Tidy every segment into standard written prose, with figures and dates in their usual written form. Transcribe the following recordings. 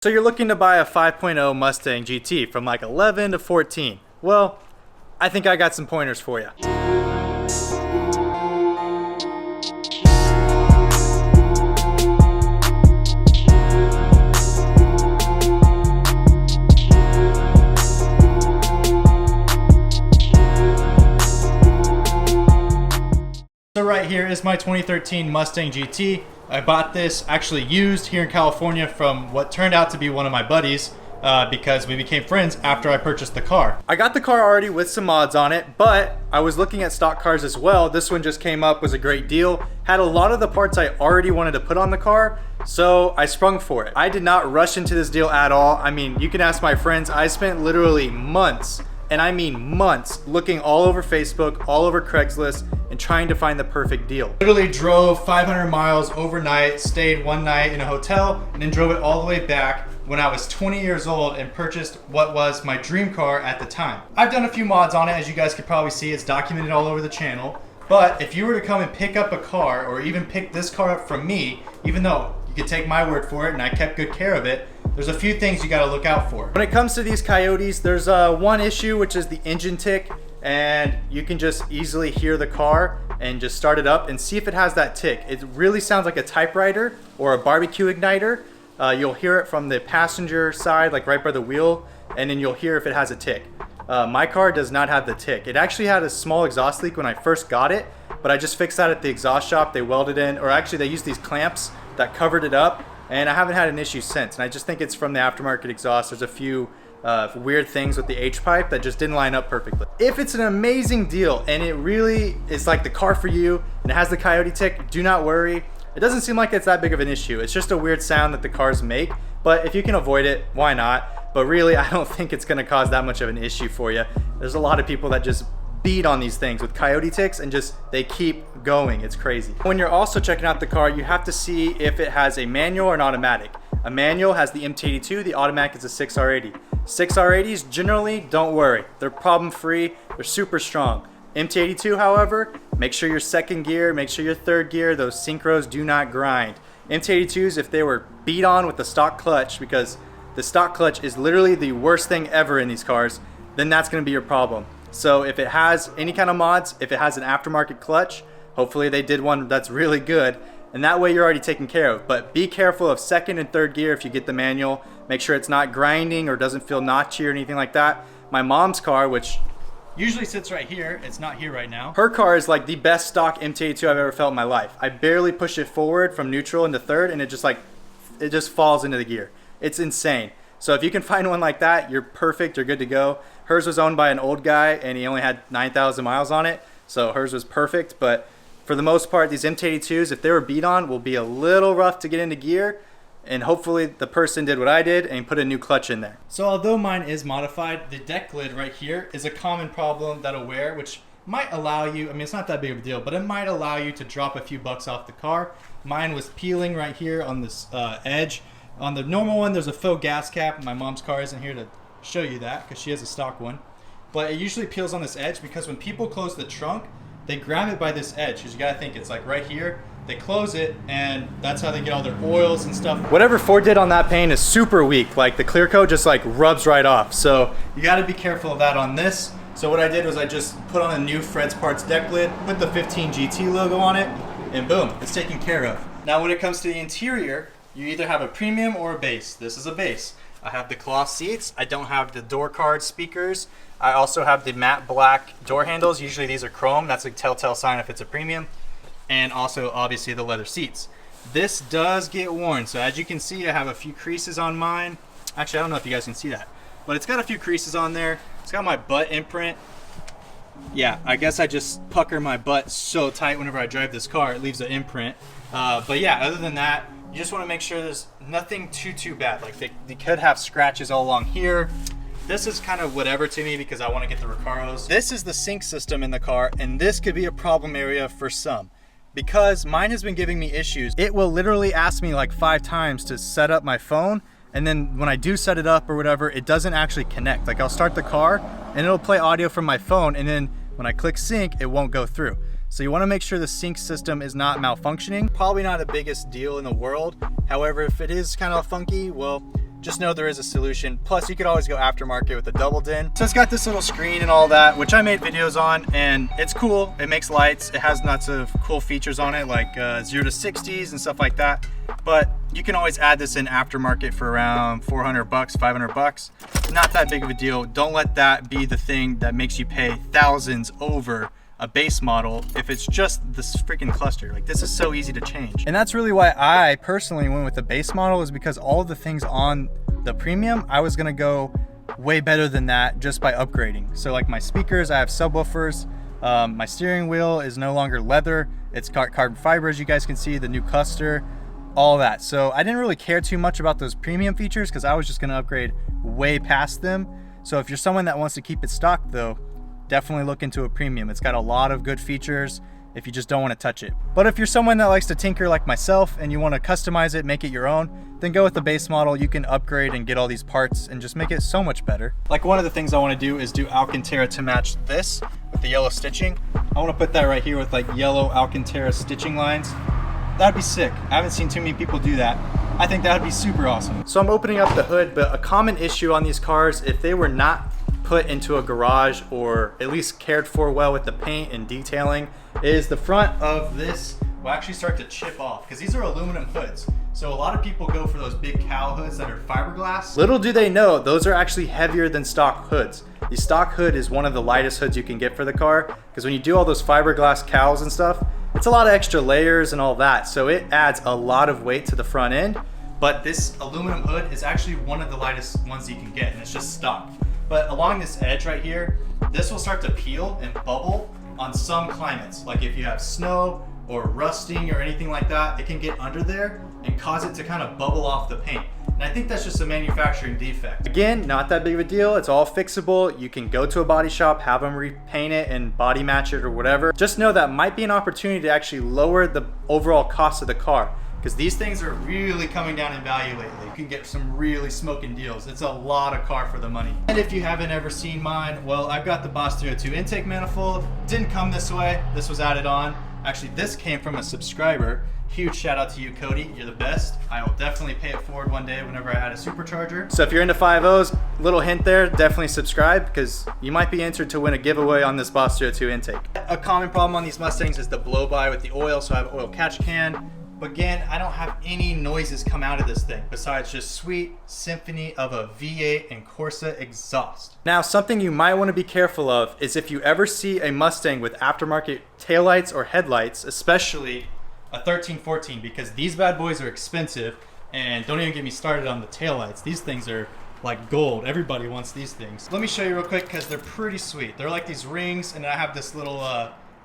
So you're looking to buy a 5.0 Mustang GT from like 11 to 14. Well, I think I got some pointers for you. So right here is my 2013 Mustang GT. I bought this actually used here in California from what turned out to be one of my buddies because we became friends after I purchased the car. I got the car already with some mods on it, but I was looking at stock cars as well. This one just came up, was a great deal. Had a lot of the parts I already wanted to put on the car, so I sprung for it. I did not rush into this deal at all. I mean, you can ask my friends. I spent literally months, and I mean months, looking all over Facebook, all over Craigslist, and trying to find the perfect deal. Literally drove 500 miles overnight, stayed one night in a hotel, and then drove it all the way back when I was 20 years old and purchased what was my dream car at the time. I've done a few mods on it, as you guys could probably see. It's documented all over the channel. But if you were to come and pick up a car, or even pick this car up from me, even though you could take my word for it and I kept good care of it, there's a few things you gotta look out for. When it comes to these Coyotes, there's one issue, which is the engine tick, and you can just easily hear the car and just start it up and see if it has that tick. It really sounds like a typewriter or a barbecue igniter. You'll hear it from the passenger side, like right by the wheel, and then you'll hear if it has a tick. My car does not have the tick. It actually had a small exhaust leak when I first got it, but I just fixed that at the exhaust shop. They welded in, or actually they used these clamps that covered it up, and I haven't had an issue since. And I just think it's from the aftermarket exhaust. There's a few weird things with the H-pipe that just didn't line up perfectly. If it's an amazing deal and it really is like the car for you and it has the Coyote tick, do not worry. It doesn't seem like it's that big of an issue. It's just a weird sound that the cars make, but if you can avoid it, why not? But really, I don't think it's gonna cause that much of an issue for you. There's a lot of people that just beat on these things with Coyote ticks and just they keep going. It's crazy. When you're also checking out the car, you have to see if it has a manual or an automatic. A manual has the MT82, the automatic is a 6R80. 6R80s, generally, don't worry. They're problem free, they're super strong. MT82, however, make sure your second gear, make sure your third gear, those synchros do not grind. MT82s, if they were beat on with the stock clutch, because the stock clutch is literally the worst thing ever in these cars, then that's gonna be your problem. So if it has any kind of mods, if it has an aftermarket clutch, hopefully they did one that's really good, and that way you're already taken care of. But be careful of second and third gear if you get the manual. Make sure it's not grinding or doesn't feel notchy or anything like that. My mom's car, which usually sits right here, it's not here right now. Her car is like the best stock MT82 I've ever felt in my life. I barely push it forward from neutral into third and it just falls into the gear. It's insane. So if you can find one like that, you're perfect, you're good to go. Hers was owned by an old guy and he only had 9,000 miles on it. So hers was perfect, but for the most part, these MT82s, if they were beat on, will be a little rough to get into gear. And hopefully the person did what I did and put a new clutch in there. So although mine is modified, the deck lid right here is a common problem that'll wear, which might allow you, I mean, it's not that big of a deal, but it might allow you to drop a few bucks off the car. Mine was peeling right here on this edge. On the normal one, there's a faux gas cap. My mom's car isn't here to show you that because she has a stock one. But it usually peels on this edge because when people close the trunk, they grab it by this edge, because you gotta think it's like right here. They close it, and that's how they get all their oils and stuff. Whatever Ford did on that paint is super weak. Like the clear coat just like rubs right off. So you gotta be careful of that on this. So what I did was I just put on a new Fred's Parts deck lid, put the 15 GT logo on it, and boom, it's taken care of. Now when it comes to the interior, you either have a premium or a base. This is a base. I have the cloth seats. I don't have the door card speakers. I also have the matte black door handles. Usually these are chrome. That's a telltale sign if it's a premium. And also obviously the leather seats. This does get worn. So as you can see, I have a few creases on mine. Actually, I don't know if you guys can see that, but it's got a few creases on there. It's got my butt imprint. Yeah, I guess I just pucker my butt so tight whenever I drive this car, it leaves an imprint. But yeah, other than that, you just want to make sure there's nothing too bad. Like they could have scratches all along here. This is kind of whatever to me because I want to get the Recaros. This is the sync system in the car, and this could be a problem area for some. Because mine has been giving me issues. It will literally ask me like 5 times to set up my phone, and then when I do set it up or whatever, it doesn't actually connect. Like I'll start the car and it'll play audio from my phone, and then when I click sync, it won't go through. So you want to make sure the sync system is not malfunctioning. Probably not the biggest deal in the world. However, if it is kind of funky, well, just know there is a solution. Plus, you could always go aftermarket with a double din. So it's got this little screen and all that, which I made videos on, and it's cool. It makes lights. It has lots of cool features on it, like 0 to 60s and stuff like that. But you can always add this in aftermarket for around 400 bucks, 500 bucks. Not that big of a deal. Don't let that be the thing that makes you pay thousands over a base model if it's just this freaking cluster. Like, this is so easy to change. And that's really why I personally went with the base model, is because all of the things on the premium, I was gonna go way better than that just by upgrading. So like my speakers, I have subwoofers. My steering wheel is no longer leather. It's carbon fiber, as you guys can see, the new cluster, all that. So I didn't really care too much about those premium features because I was just gonna upgrade way past them. So if you're someone that wants to keep it stock though, definitely look into a premium. It's got a lot of good features if you just don't want to touch it. But if you're someone that likes to tinker like myself and you want to customize it, make it your own, then go with the base model. You can upgrade and get all these parts and just make it so much better. Like, one of the things I want to do is do Alcantara to match this with the yellow stitching. I want to put that right here with like yellow Alcantara stitching lines. That'd be sick. I haven't seen too many people do that. I think that would be super awesome. So I'm opening up the hood, but a common issue on these cars, if they were not put into a garage or at least cared for well with the paint and detailing, is the front of this will actually start to chip off because these are aluminum hoods. So a lot of people go for those big cow hoods that are fiberglass. Little do they know, those are actually heavier than stock hoods. The stock hood is one of the lightest hoods you can get for the car, because when you do all those fiberglass cows and stuff, it's a lot of extra layers and all that. So it adds a lot of weight to the front end. But this aluminum hood is actually one of the lightest ones you can get, and it's just stock. But along this edge right here, this will start to peel and bubble on some climates. Like if you have snow or rusting or anything like that, it can get under there and cause it to kind of bubble off the paint. And I think that's just a manufacturing defect. Again, not that big of a deal. It's all fixable. You can go to a body shop, have them repaint it and body match it or whatever. Just know that might be an opportunity to actually lower the overall cost of the car, because these things are really coming down in value lately. You can get some really smoking deals. It's a lot of car for the money. And if you haven't ever seen mine, well, I've got the Boss 302 intake manifold. Didn't come this way, this was added on. Actually, this came from a subscriber. Huge shout out to you, Cody, you're the best. I will definitely pay it forward one day whenever I add a supercharger. So if you're into 5.0s, little hint there, definitely subscribe, because you might be entered to win a giveaway on this Boss 302 intake. A common problem on these Mustangs is the blow by with the oil, so I have an oil catch can. But again, I don't have any noises come out of this thing besides just sweet symphony of a V8 and Corsa exhaust. Now, something you might want to be careful of is if you ever see a Mustang with aftermarket taillights or headlights, especially a 1314, because these bad boys are expensive, and don't even get me started on the taillights. These things are like gold. Everybody wants these things. Let me show you real quick because they're pretty sweet. They're like these rings, and I have this little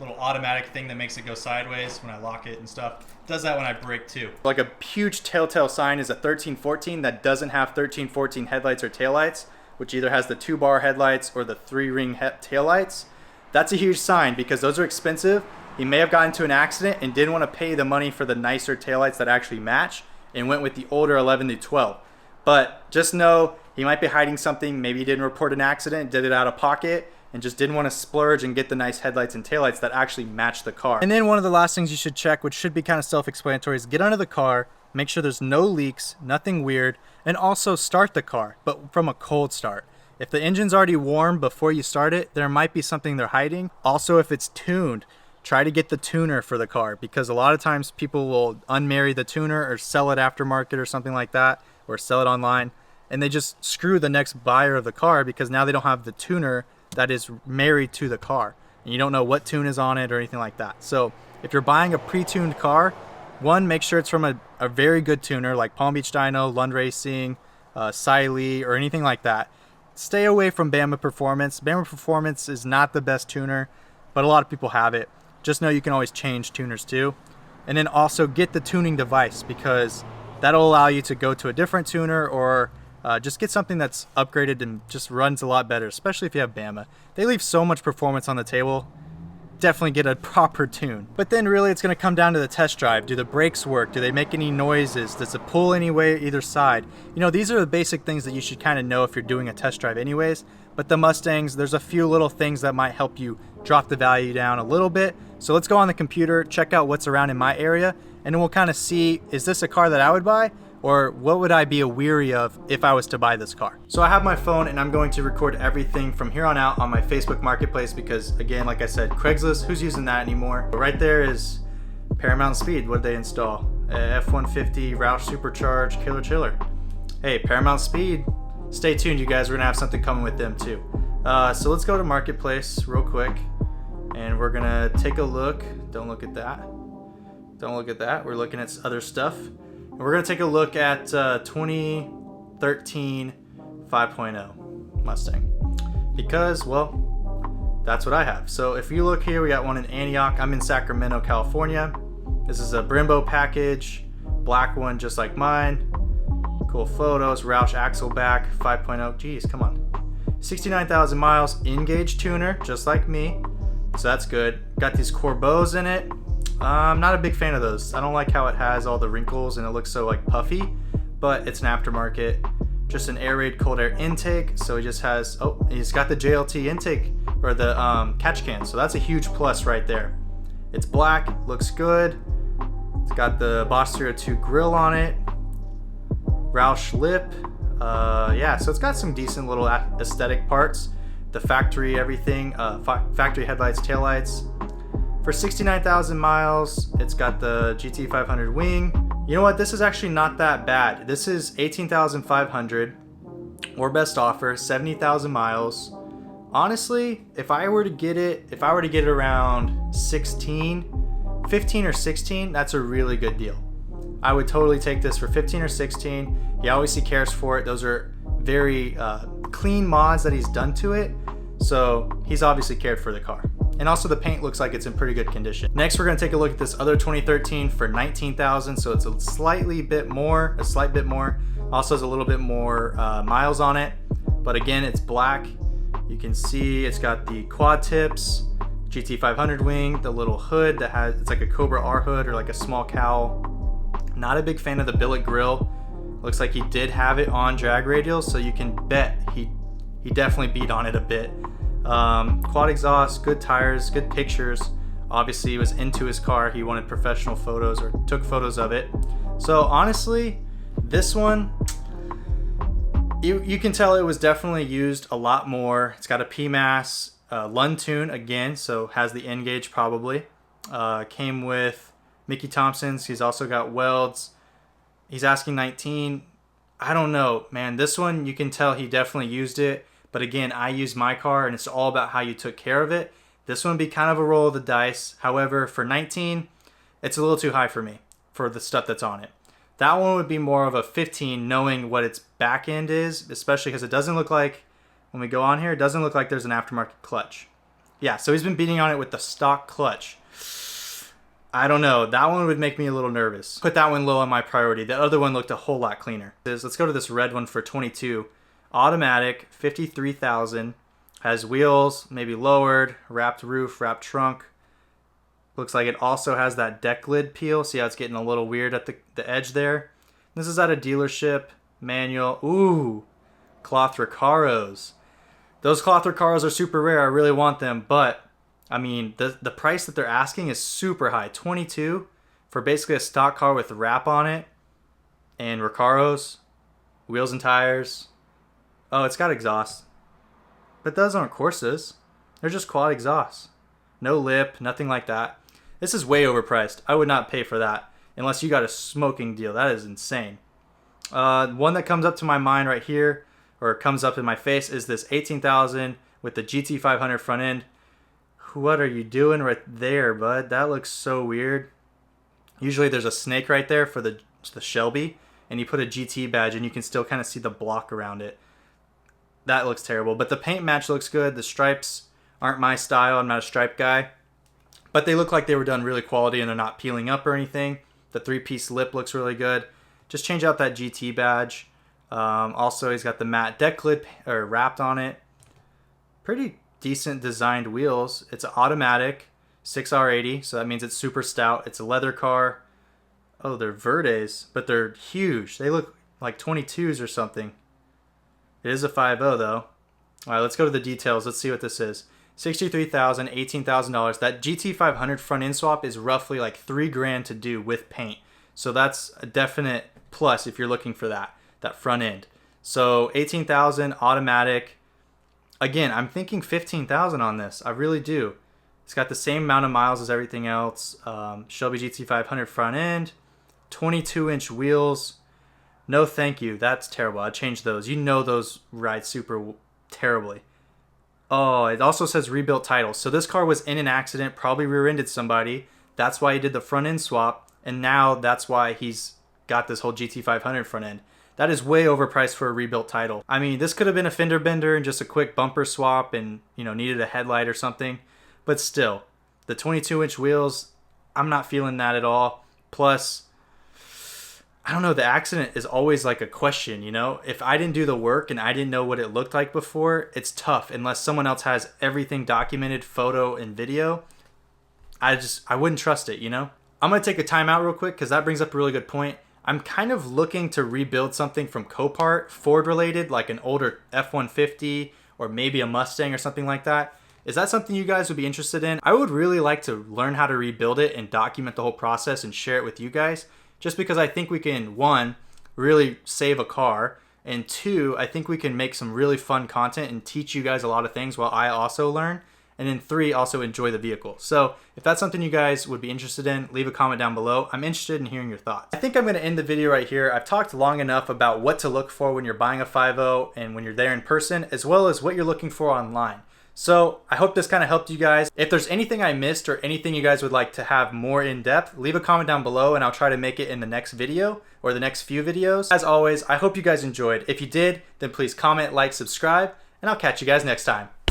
automatic thing that makes it go sideways when I lock it and stuff. It does that when I brake too. Like a huge telltale sign is a 1314 that doesn't have 1314 headlights or taillights, which either has the 2-bar headlights or the 3-ring taillights. That's a huge sign because those are expensive. He may have gotten into an accident and didn't want to pay the money for the nicer taillights that actually match and went with the older 11 to 12. But just know he might be hiding something. Maybe he didn't report an accident, did it out of pocket, and just didn't want to splurge and get the nice headlights and taillights that actually match the car. And then one of the last things you should check, which should be kind of self-explanatory, is get under the car, make sure there's no leaks, nothing weird, and also start the car, but from a cold start. If the engine's already warm before you start it, there might be something they're hiding. Also, if it's tuned, try to get the tuner for the car, because a lot of times people will unmarry the tuner or sell it aftermarket or something like that, or sell it online, and they just screw the next buyer of the car because now they don't have the tuner that is married to the car, and you don't know what tune is on it or anything like that. So if you're buying a pre-tuned car, one, make sure it's from a very good tuner like Palm Beach Dyno, Lund Racing, Siley, or anything like that. Stay away from Bama Performance. Bama Performance is not the best tuner, but a lot of people have it. Just know you can always change tuners too. And then also get the tuning device, because that'll allow you to go to a different tuner or just get something that's upgraded and just runs a lot better, especially if you have Bama. They leave so much performance on the table. Definitely get a proper tune. But then really it's going to come down to the test drive. Do the brakes work? Do they make any noises? Does it pull any way either side? You know, these are the basic things that you should kind of know if you're doing a test drive anyways. But the Mustangs, there's a few little things that might help you drop the value down a little bit. So let's go on the computer, check out what's around in my area, and then we'll kind of see, is this a car that I would buy? or what would I be weary of if I was to buy this car? So I have my phone and I'm going to record everything from here on out on my Facebook Marketplace because, again, like I said, Craigslist, who's using that anymore? But right there is Paramount Speed. What did they install? F-150 Roush Supercharged Killer Chiller. Hey, Paramount Speed, stay tuned, you guys. We're gonna have something coming with them too. So let's go to Marketplace real quick and we're gonna take a look. Don't look at that. Don't look at that. We're looking at other stuff. And we're gonna take a look at 2013 5.0 Mustang because, well, that's what I have. So if you look here, we got one in Antioch. I'm in Sacramento, California. This is a Brembo package, black one just like mine. Cool photos, Roush axle back, 5.0. Geez, come on. 69,000 miles, in-gauge tuner, just like me. So that's good. Got these Corbos in it. I'm not a big fan of those. I don't like how it has all the wrinkles and it looks so like puffy, but it's an aftermarket. Just an air-raid cold air intake. So he just has, oh, he's got the JLT intake or the catch can. So that's a huge plus right there. It's black, looks good. It's got the Boss 302 grill on it. Roush lip. Yeah, so it's got some decent little aesthetic parts. The factory everything, factory headlights, taillights. For 69,000 miles, it's got the GT 500 wing. You know what? This is actually not that bad. This is 18,500 or best offer, 70,000 miles. Honestly, if I were to get it around 15 or 16, that's a really good deal. I would totally take this for 15 or 16. He obviously cares for it. Those are very clean mods that he's done to it. So he's obviously cared for the car. And also the paint looks like it's in pretty good condition. Next, we're gonna take a look at this other 2013 for 19,000. So it's a slight bit more. Also has a little bit more miles on it. But again, it's black. You can see it's got the quad tips, GT 500 wing, the little hood that has, it's like a Cobra R hood or like a small cowl. Not a big fan of the billet grill. Looks like he did have it on drag radials, so you can bet he definitely beat on it a bit. Quad exhaust, good tires, good pictures. Obviously he was into his car. He wanted professional photos or took photos of it. So honestly, this one, you can tell it was definitely used a lot more. It's got a PMAS Lund tune again, so has the N-gauge probably. Came with Mickey Thompson's. He's also got welds. He's asking 19. I don't know, man. This one, you can tell he definitely used it. But again, I use my car and it's all about how you took care of it. This one would be kind of a roll of the dice. However, for 19, it's a little too high for me for the stuff that's on it. That one would be more of a 15 knowing what its back end is, especially because it doesn't look like, when we go on here, it doesn't look like there's an aftermarket clutch. Yeah, so he's been beating on it with the stock clutch. I don't know. That one would make me a little nervous. Put that one low on my priority. The other one looked a whole lot cleaner. Let's go to this red one for 22. Automatic, 53,000. Has wheels, maybe lowered, wrapped roof, wrapped trunk. Looks like it also has that deck lid peel. See how it's getting a little weird at the edge there? This is at a dealership. Manual. Ooh, cloth Recaros. Those cloth Recaros are super rare. I really want them, but I mean, the price that they're asking is super high. 22 for basically a stock car with wrap on it and Recaros, wheels and tires. Oh, it's got exhaust. But those aren't Corsas. They're just quad exhausts. No lip, nothing like that. This is way overpriced. I would not pay for that unless you got a smoking deal. That is insane. One that comes up to my mind right here, or comes up in my face, is this 18,000 with the GT 500 front end. What are you doing right there, bud? That looks so weird. Usually there's a snake right there for the Shelby, and you put a GT badge and you can still kind of see the block around it. That looks terrible, but the paint match looks good. The stripes aren't my style. I'm not a stripe guy, but they look like they were done really quality and they're not peeling up or anything. The 3-piece lip looks really good. Just change out that GT badge. Also, he's got the matte deck lid or wrapped on it. Pretty decent designed wheels. It's an automatic 6R80, so that means it's super stout. It's a leather car. Oh, they're Verdes, but they're huge. They look like 22s or something. It is a 5.0 though. All right, let's go to the details. Let's see what this is. $63,000, $18,000. That GT 500 front end swap is roughly like $3,000 to do with paint. So that's a definite plus if you're looking for that front end. So 18,000 automatic. Again, I'm thinking 15,000 on this. I really do. It's got the same amount of miles as everything else. Shelby GT500 front end, 22-inch wheels. No thank you. That's terrible. I changed those. You know those ride super terribly. Oh, it also says rebuilt title. So this car was in an accident, probably rear-ended somebody. That's why he did the front end swap. And now that's why he's got this whole GT500 front end. That is way overpriced for a rebuilt title. I mean, this could have been a fender bender and just a quick bumper swap and, you know, needed a headlight or something. But still, the 22-inch wheels, I'm not feeling that at all. Plus, I don't know, the accident is always like a question, you know? If I didn't do the work and I didn't know what it looked like before, it's tough unless someone else has everything documented, photo and video. I wouldn't trust it, you know? I'm going to take a timeout real quick because that brings up a really good point. I'm kind of looking to rebuild something from Copart, Ford related, like an older F-150 or maybe a Mustang or something like that. Is that something you guys would be interested in? I would really like to learn how to rebuild it and document the whole process and share it with you guys, just because I think we can, one, really save a car, and two, I think we can make some really fun content and teach you guys a lot of things while I also learn. And then three, also enjoy the vehicle. So if that's something you guys would be interested in, leave a comment down below. I'm interested in hearing your thoughts. I think I'm gonna end the video right here. I've talked long enough about what to look for when you're buying a 5.0 and when you're there in person, as well as what you're looking for online. So I hope this kind of helped you guys. If there's anything I missed or anything you guys would like to have more in depth, leave a comment down below and I'll try to make it in the next video or the next few videos. As always, I hope you guys enjoyed. If you did, then please comment, like, subscribe, and I'll catch you guys next time.